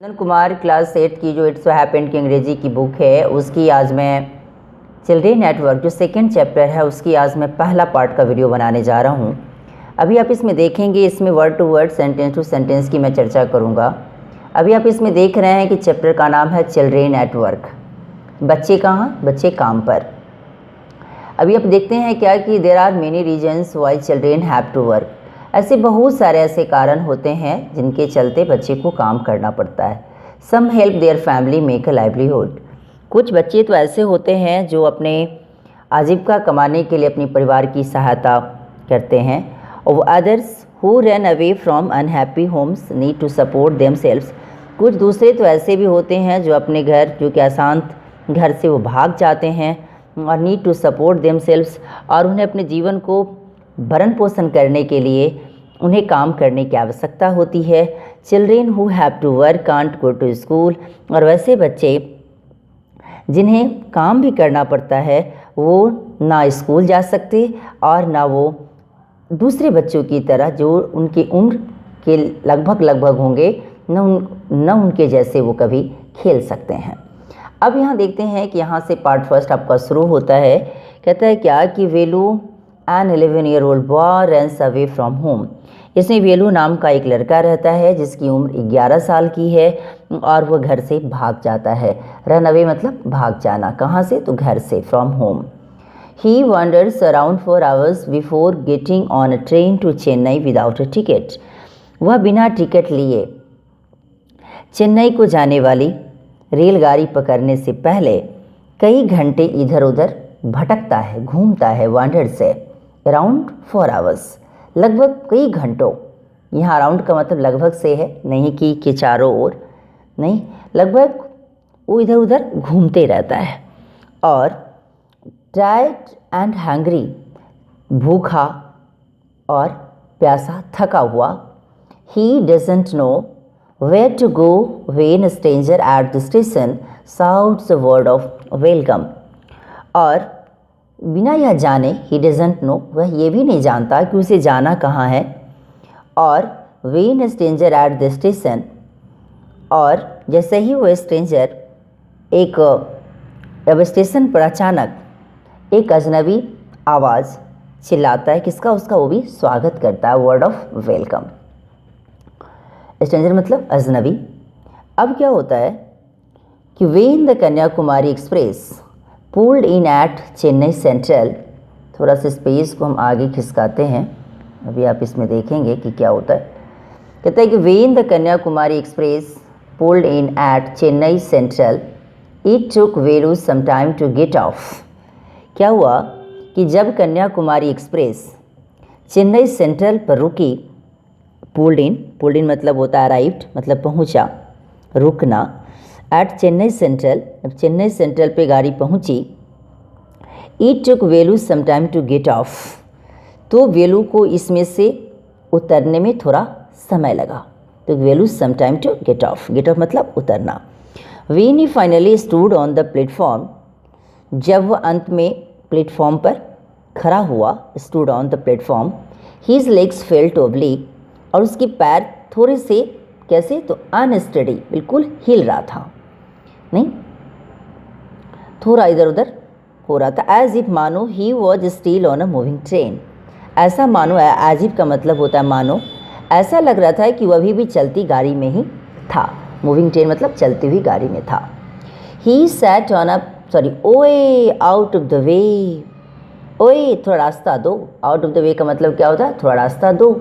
नंदन Kumar class 8 की जो it's so happened की अंग्रेजी की बुक है उसकी आज मैं चिल्ड्रेन नेटवर्क जो सेकंड चैप्टर है उसकी आज मैं पहला पार्ट का वीडियो बनाने जा रहा हूँ। अभी आप इसमें देखेंगे, इसमें word to word sentence to sentence की मैं चर्चा करूँगा। अभी आप इसमें देख रहे हैं कि चैप्टर का नाम है चिल्ड्रेन नेटवर्क। बच्चे कहाँ? बच्चे काम पर। अभी आप देखते हैं क्या कि there are many reasons why children have to work. ऐसे बहुत सारे ऐसे कारण होते हैं जिनके चलते बच्चे को काम करना पड़ता है। Some help their family make a livelihood. कुछ बच्चे तो ऐसे होते हैं जो अपने आजीविका कमाने के लिए अपने परिवार की सहायता करते हैं। और others who run away from unhappy homes need to support themselves. कुछ दूसरे तो ऐसे भी होते हैं जो अपने घर, जो कि अशांत घर से वो भाग जाते हैं और नीड टू सपोर्ट देमसेल्व्स, और उन्हें अपने जीवन को भरण पोषण करने के लिए उन्हें काम करने की आवश्यकता होती है। Children who have to work can't go to school. और वैसे बच्चे जिन्हें काम भी करना पड़ता है वो ना स्कूल जा सकते और ना वो दूसरे बच्चों की तरह जो उनकी उम्र के लगभग होंगे न उनके जैसे वो कभी खेल सकते हैं। अब यहाँ देखते हैं कि यहाँ से पार्ट फर्स्ट आपका शुरू होता है। कहता है क्या कि Velu an 11-year-old boy runs away from home. इसमें वेलू नाम का एक लड़का रहता है जिसकी उम्र 11 साल की है और वह घर से भाग जाता है। रन अवे मतलब भाग जाना। कहाँ से? तो घर से, from home. He wanders around for hours before getting on a train to Chennai without a ticket. वह बिना टिकट लिए चेन्नई को जाने वाली रेलगाड़ी पकड़ने से पहले कई घंटे इधर उधर भटकता है, घूमता है। वॉन्डर से अराउंड 4 आवर्स, लगभग कई घंटों। यहाँ अराउंड का मतलब लगभग से है, नहीं कि चारों ओर नहीं, लगभग वो इधर उधर घूमते रहता है। और टायर्ड एंड हैंग्री, भूखा और प्यासा, थका हुआ। He doesn't know where to go when a stranger at the station shouts a word of welcome। और बिना यह जाने, he doesn't know, वह ये भी नहीं जानता कि उसे जाना कहाँ है। और when a stranger at the station, और जैसे ही वो स्ट्रेंजर एक अब स्टेशन पर अचानक एक अजनबी आवाज़ चिल्लाता है, किसका? उसका। वो भी स्वागत करता है, वर्ड ऑफ वेलकम। स्ट्रेंजर मतलब अजनबी। अब क्या होता है कि when the Kanyakumari express pulled in at Chennai central. थोड़ा सा स्पेस को हम आगे खिसकाते हैं, अभी आप इसमें देखेंगे कि क्या होता है। कहता है कि when the Kanyakumari express pulled in at Chennai central it took Velu some time to get off. क्या हुआ कि जब कन्याकुमारी एक्सप्रेस चेन्नई सेंट्रल पर रुकी, पुल्ड इन मतलब होता है अराइव्ड, मतलब पहुंचा, रुकना। एट चेन्नई सेंट्रल, जब चेन्नई सेंट्रल पे गाड़ी पहुंची, it took Velu some time to get off. तो वेलू को इसमें से उतरने में थोड़ा समय लगा। तो Velu some time to get off मतलब उतरना। When he finally stood on the platform, जब वह अंत में प्लेटफॉर्म पर खड़ा हुआ, stood on the platform, his legs felt oblique, और उसके पैर थोड़े से कैसे? तो अनस्टडी, बिल्कुल हिल रहा था, नहीं, थोड़ा इधर उधर हो रहा था। एज इफ मानो he was still on a moving train. ऐसा मानो, एज इफ का मतलब होता है मानो, ऐसा लग रहा था कि वह अभी भी चलती गाड़ी में ही था। मूविंग ट्रेन मतलब चलती हुई गाड़ी में था। ही सैट ऑन अ ओए आउट ऑफ द वे। ओए थोड़ा रास्ता दो। आउट ऑफ द वे का मतलब क्या होता है? थोड़ा रास्ता दो।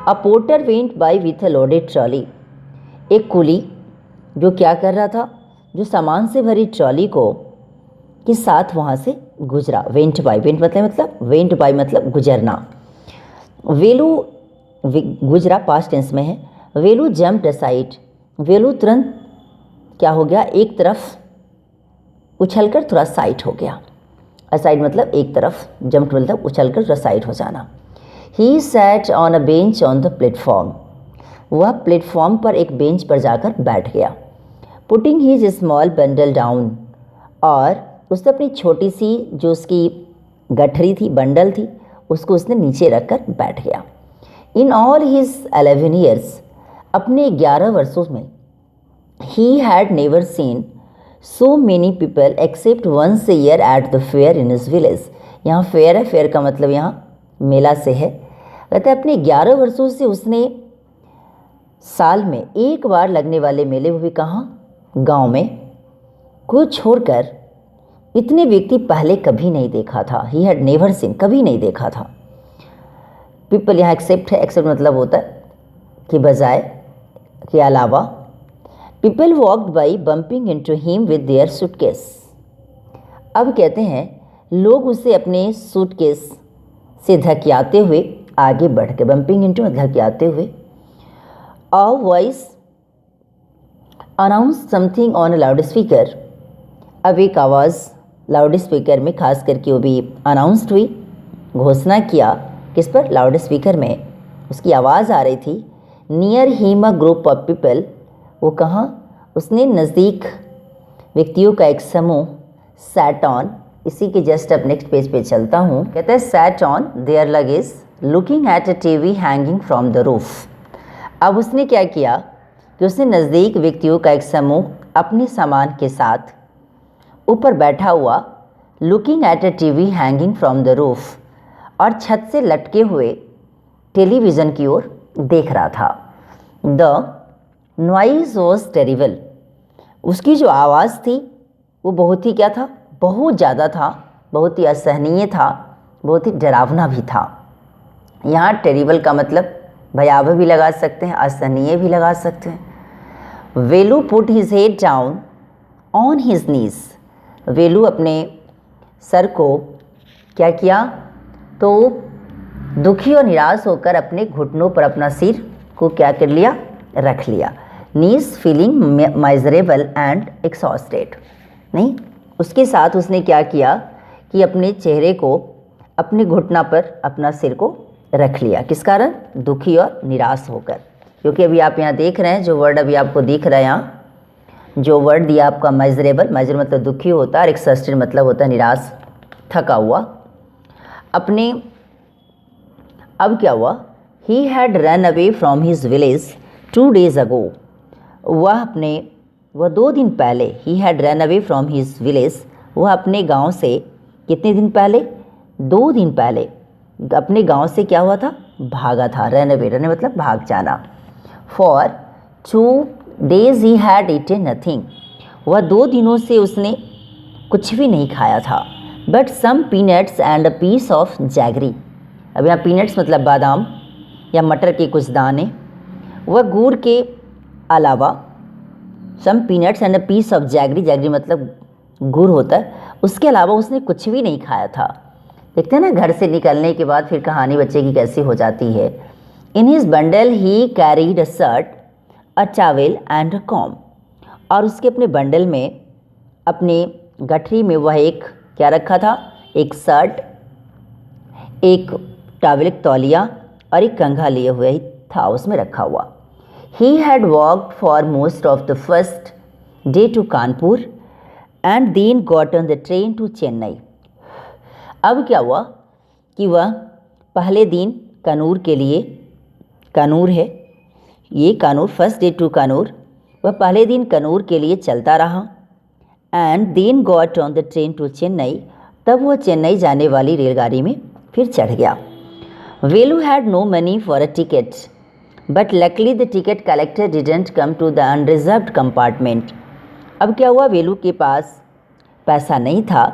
A porter went by with a loaded trolley. एक कुली जो क्या कर रहा था? जो सामान से भरी ट्रॉली को के साथ वहाँ से गुजरा। वेंट बाई मतलब गुजरना। वेलू गुजरा पास्ट टेंस में है। वेलू जम्प्ड असाइड। वेलू तुरंत क्या हो गया? एक तरफ उछलकर थोड़ा साइड हो गया। असाइड मतलब एक तरफ, जम्प्ड मतलब उछलकर थोड़ा साइड हो जाना। He sat on a bench on the platform। वह प्लेटफॉर्म पर एक बेंच पर जाकर बैठ गया। Putting his small bundle down, और उसने अपनी छोटी सी जो उसकी गठरी थी, बंडल थी, उसको उसने नीचे रखकर बैठ गया। In all his 11 years, अपने 11 वर्षों में ही had never seen so many people except once a year at the fair in his village. यहाँ फेयर है, फेयर का मतलब यहाँ मेला से है। कहते हैं अपने 11 वर्षों से उसने साल में एक बार लगने वाले मेले, वो भी कहाँ, गांव में, को छोड़कर इतने व्यक्ति पहले कभी नहीं देखा था। ही हैड नेवर सीन, कभी नहीं देखा था। पीपल यहाँ एक्सेप्ट है, एक्सेप्ट मतलब होता है कि बजाय, के अलावा। People walked by bumping into him with their suitcase. अब कहते हैं लोग उसे अपने सूटकेस से धकियाते हुए आगे बढ़ के, बम्पिंग इनटू धकियाते हुए। A voice announce something on a loud speaker. अब एक आवाज़ लाउड स्पीकर में खास करके वो भी अनाउंस्ड हुई, घोषणा किया, किस पर, लाउड स्पीकर में उसकी आवाज़ आ रही थी। Near him a group of people, वो कहाँ, उसने नज़दीक व्यक्तियों का एक समूह, सैट ऑन, इसी के जस्ट अब नेक्स्ट पेज पे चलता हूँ। कहते हैं sat on their luggage looking at a TV hanging from the roof. अब उसने क्या किया कि उसने नज़दीक व्यक्तियों का एक समूह अपने सामान के साथ ऊपर बैठा हुआ, looking at a TV hanging from the roof, और छत से लटके हुए टेलीविज़न की ओर देख रहा था। द नॉइज़ वॉज टेरिबल, उसकी जो आवाज़ थी वो बहुत ही क्या था, बहुत ज़्यादा था, बहुत ही असहनीय था, बहुत ही डरावना भी था। यहाँ टेरिबल का मतलब भयावह भी लगा सकते हैं, असहनीय भी लगा सकते हैं। Velu put his head down on his knees. Velu अपने सर को क्या किया, तो दुखी और निराश होकर अपने घुटनों पर अपना सिर को क्या कर लिया, रख लिया। नीज फीलिंग माइजरेबल एंड एक्सॉस्टेड। नहीं, उसके साथ उसने क्या किया कि अपने चेहरे को अपने घुटना पर अपना सिर को रख लिया। किस कारण, दुखी और निराश होकर। क्योंकि अभी आप यहाँ देख रहे हैं जो वर्ड अभी आपको दिख रहा है, यहाँ जो वर्ड दिया आपका माइजरेबल, माइजर मतलब दुखी होता है और एक्सॉस्टेड मतलब होता है निराश, थका हुआ। अपने अब क्या हुआ, he had run away from his village 2 days ago। वह 2 दिन पहले, he had run away from his village, वह अपने गांव से कितने दिन पहले, 2 दिन पहले अपने गांव से क्या हुआ था, भागा था। रन अवे, रन मतलब भाग जाना। For 2 days he had eaten nothing, वह 2 दिनों से उसने कुछ भी नहीं खाया था। But some peanuts and a piece of jaggery. अब यहाँ पीनट्स मतलब बादाम या मटर के कुछ दाने, वह गुड़ के अलावा, some peanuts and a piece of jaggery, jaggery मतलब गुड़ होता है, उसके अलावा उसने कुछ भी नहीं खाया था। देखते हैं ना घर से निकलने के बाद फिर कहानी बच्चे की कैसी हो जाती है। In his bundle he carried a shirt, a towel and a com. और उसके अपने बंडल में, अपने गठरी में वह एक क्या रखा था, एक शर्ट, एक टावेल, तौलिया और एक कंघा लिए हुए ही था उसमें रखा हुआ। He had walked for most of the first day to Kanpur and then got on the train to Chennai। अब क्या हुआ कि वह पहले दिन कानूर के लिए, कानूर है ये, Kanur, first day to Kanur, वह पहले दिन कानूर के लिए चलता रहा। And then got on the train to Chennai, तब वह चेन्नई जाने वाली रेलगाड़ी में फिर चढ़ गया। Velu had no money for a ticket but luckily the ticket collector didn't come to the unreserved compartment. अब क्या हुआ, वेलू के पास पैसा नहीं था,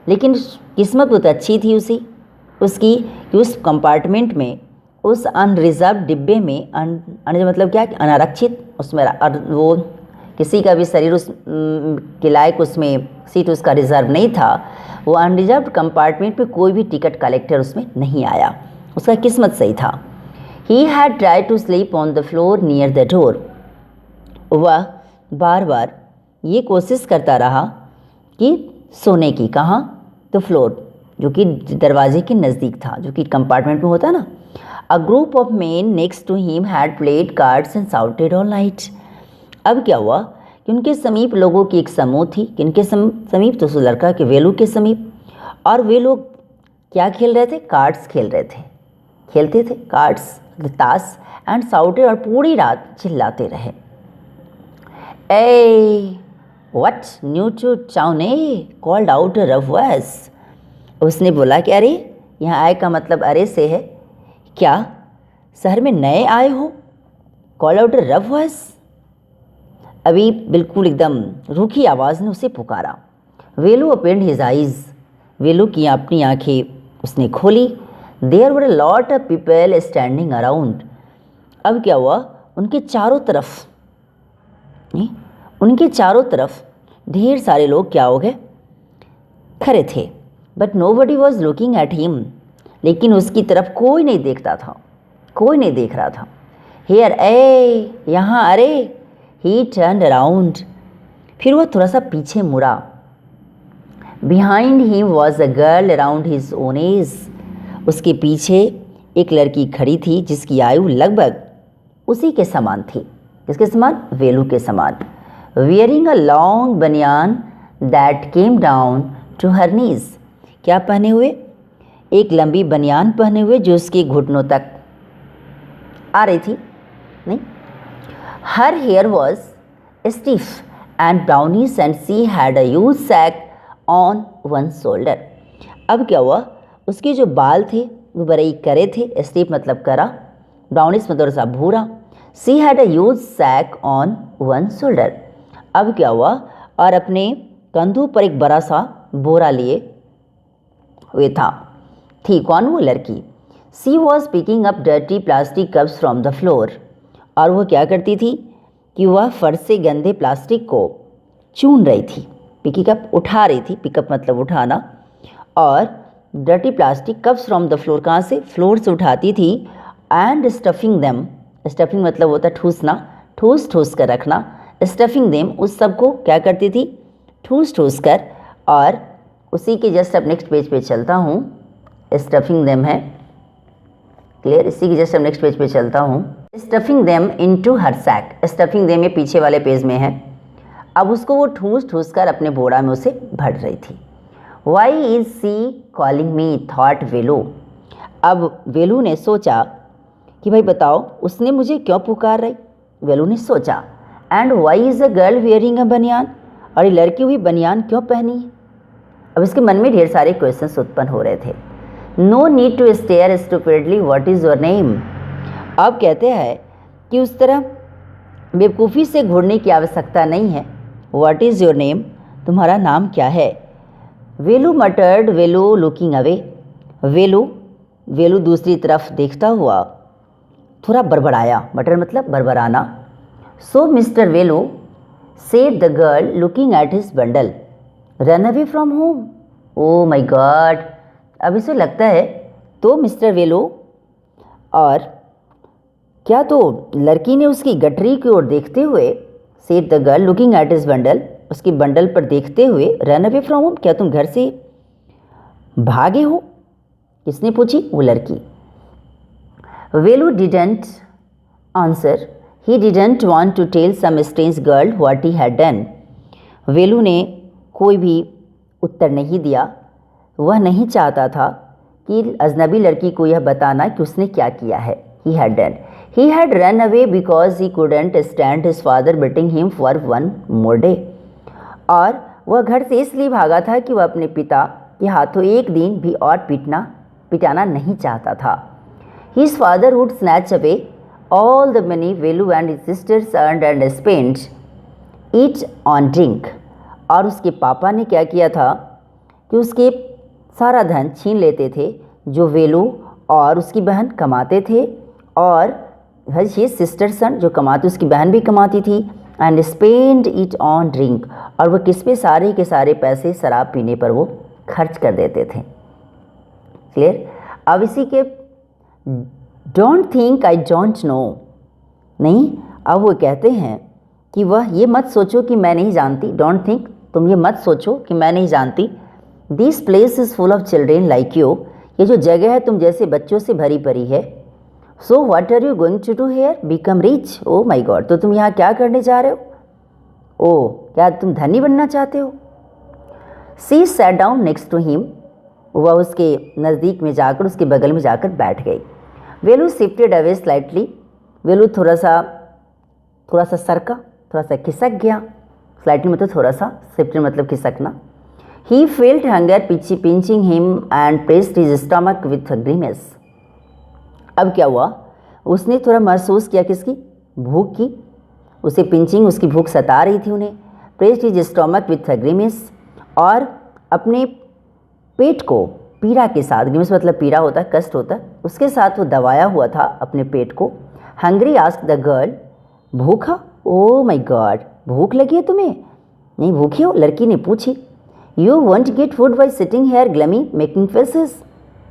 लेकिन किस्मत बहुत अच्छी थी उसकी कि उस कंपार्टमेंट में, उस अनरिजर्व डिब्बे में, मतलब क्या, अनारक्षित, उसमें वो किसी का भी शरीर उस के लायक उसमें सीट उसका रिजर्व नहीं था। वो अनरिजर्व कंपार्टमेंट पे कोई भी टिकट कलेक्टर उसमें नहीं आया, उसका किस्मत सही था। He had try to sleep on the floor near the door. वह बार बार ये कोशिश करता रहा कि सोने की, कहाँ, तो फ्लोर, जो कि दरवाजे के नज़दीक था, जो कि कंपार्टमेंट में होता ना। A group of men next to him had played cards and shouted all night. अब क्या हुआ कि उनके समीप लोगों की एक समूह थी, किनके समीप, तो उस लड़का के, वेलू के समीप, और वे लोग क्या खेल रहे थे, कार्ड्स खेल रहे थे, खेलते थे कार्ड्स, ताश, एंड साउटेड, और पूरी रात चिल्लाते रहे। Eh what new to town a called out a rough voice. उसने बोला कि अरे, यहाँ आए का मतलब अरे से है, क्या शहर में नए आए हो? Call out a rough voice. अभी बिल्कुल एकदम रूखी आवाज़ ने उसे पुकारा। Velu opened his eyes. Velu की अपनी आंखें उसने खोली। There were a lot of people standing around. अब क्या हुआ, उनके चारों तरफ ढेर सारे लोग क्या हो गए, खड़े थे। But nobody was looking at him. लेकिन उसकी तरफ कोई नहीं देखता था, कोई नहीं देख रहा था। हियर ए, यहाँ अरे। He turn around. फिर वह थोड़ा सा पीछे मुड़ा। Behind him was a girl around his own age. उसके पीछे एक लड़की खड़ी थी जिसकी आयु लगभग उसी के समान थी। किसके समान? वेलू के समान। Wearing a long banian that came down to her knees. क्या पहने हुए? एक लंबी बनियान पहने हुए जो उसके घुटनों तक आ रही थी। नहीं, her hair was stiff and brownish and she had a huge sack on one shoulder. अब क्या हुआ, उसके जो बाल थे वो बड़े करे थे। स्टिफ मतलब करा, ब्राउनिश मतलब सा भूरा। She had a huge sack on one shoulder. अब क्या हुआ, और अपने कंधों पर एक बड़ा सा बोरा लिए हुए थी। कौन? वो लड़की। She was picking up dirty plastic cups from the floor. और वह क्या करती थी कि वह फर्श से गंदे प्लास्टिक को चून रही थी। पिकिंग अप उठा रही थी, पिकअप मतलब उठाना। और dirty plastic cups from the floor, कहाँ से? फ्लोर से उठाती थी। एंड स्टफिंग देम, स्टफिंग मतलब होता है ठूसना, ठूस कर रखना। स्टफिंग देम, उस सब को क्या करती थी? ठूस कर। और उसी के जस्ट अब नेक्स्ट पेज पे चलता हूँ। स्टफिंग देम है, क्लियर? इसी की जस्ट अब नेक्स्ट पेज पे चलता हूँ। Stuffing them into her sack. Stuffing them ये पीछे वाले पेज में है। अब उसको वो ठूस कर अपने बोरा में उसे भर रही थी। Why is she calling me thought Velu. अब वेलू ने सोचा कि भाई बताओ, उसने मुझे क्यों पुकार रही? वेलू ने सोचा। And why is a girl wearing a baniyan. और ये लड़की हुई बनियान क्यों पहनी है? अब इसके मन में ढेर सारे क्वेश्चंस उत्पन्न हो रहे थे। No need to stare stupidly, what is your name. अब कहते हैं कि उस तरह बेवकूफ़ी से घूरने की आवश्यकता नहीं है। व्हाट इज़ योर नेम, तुम्हारा नाम क्या है? वेलू मटर्ड, वेलू लुकिंग अवे। वेलू दूसरी तरफ देखता हुआ थोड़ा बड़बड़ाया। मटर मतलब बड़बड़ाना। So mister Velu, said the girl looking at his bundle, run away from home. Oh my god. अब इसे लगता है तो मिस्टर वेलू, और क्या तो लड़की ने उसकी गठरी की ओर देखते हुए, said the girl looking at his bundle, उसकी बंडल पर देखते हुए, रन अवे फ्रॉम होम, क्या तुम घर से भागे हो? किसने पूछी? वो लड़की। Velu didn't answer, he didn't want to tell some strange girl what he had done. Velu ने कोई भी उत्तर नहीं दिया। वह नहीं चाहता था कि अजनबी लड़की को यह बताना कि उसने क्या किया है। ही had done. He had run away because he couldn't stand his father beating him for one more day. और वह घर से इसलिए भागा था कि वह अपने पिता के हाथों एक दिन भी और पिटाना नहीं चाहता था। His father would snatch away all the money Velu and his sisters earned and spent it on drink. और उसके पापा ने क्या किया था कि उसके सारा धन छीन लेते थे जो वेलू और उसकी बहन कमाते थे। और हिज सिस्टर सन, जो कमाते उसकी बहन भी कमाती थी, and spend it on drink. और वह किस पे? सारे के सारे पैसे शराब पीने पर वो खर्च कर देते थे। क्लियर? अब इसी के don't think I don't know, नहीं, अब वो कहते हैं कि वह ये मत सोचो कि मैं नहीं जानती। डोंट थिंक, तुम ये मत सोचो कि मैं नहीं जानती। This place is full of children like you. ये जो जगह है तुम जैसे बच्चों से भरी पड़ी है। So what are you going to do here? Become rich. Oh my god, तो तुम यहाँ क्या करने जा रहे हो? ओ, क्या तुम धनी बनना चाहते हो? She sat down next to him. वह उसके नज़दीक में जाकर, उसके बगल में जाकर बैठ गई। वेलू शिफ्टेड अवे स्लाइटली। वेलू थोड़ा सा थोड़ा सा खिसक गया। स्लाइटली मतलब थोड़ा सा, सिप्टली मतलब खिसकना। He felt hunger pinching him and pressed his stomach with grimace. अब क्या हुआ, उसने थोड़ा महसूस किया किसकी, भूख की। उसे पिंचिंग, उसकी भूख सता रही थी उन्हें। प्रेस्ड हिज स्टमक विथ ग्रीमेस, और अपने पेट को पीड़ा के साथ, ग्रीमेस मतलब पीड़ा होता है, कष्ट होता है, उसके साथ वो दबाया हुआ था अपने पेट को। हंग्री आस्क्ड द गर्ल, भूखा? ओ माय गॉड, भूख लगी है तुम्हें? नहीं भूखी हो? लड़की ने पूछी। You won't get food by sitting here gloomy making faces.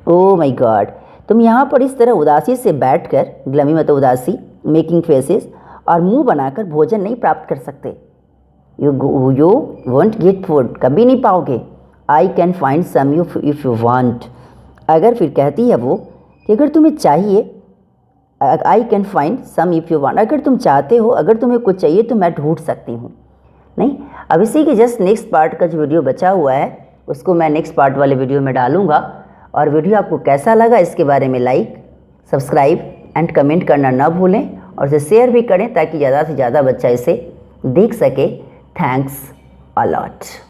Oh my god, तुम यहाँ पर इस तरह उदासी से बैठकर, ग्लमी मतलब उदासी, मेकिंग फेसेस, और मुंह बनाकर भोजन नहीं प्राप्त कर सकते। यू वॉन्ट गेट फूड, कभी नहीं पाओगे। I can find some you if you want. अगर फिर कहती है वो कि अगर तुम्हें चाहिए, I can find some if you want, अगर तुम चाहते हो, अगर तुम्हें कुछ चाहिए तो मैं ढूंढ सकती हूँ। नहीं, अब इसी के जस्ट नेक्स्ट पार्ट का जो वीडियो बचा हुआ है उसको मैं नेक्स्ट पार्ट वाले वीडियो में डालूंगा। और वीडियो आपको कैसा लगा इसके बारे में लाइक, सब्सक्राइब एंड कमेंट करना ना भूलें, और इसे शेयर भी करें ताकि ज़्यादा से ज़्यादा बच्चा इसे देख सके। Thanks a lot.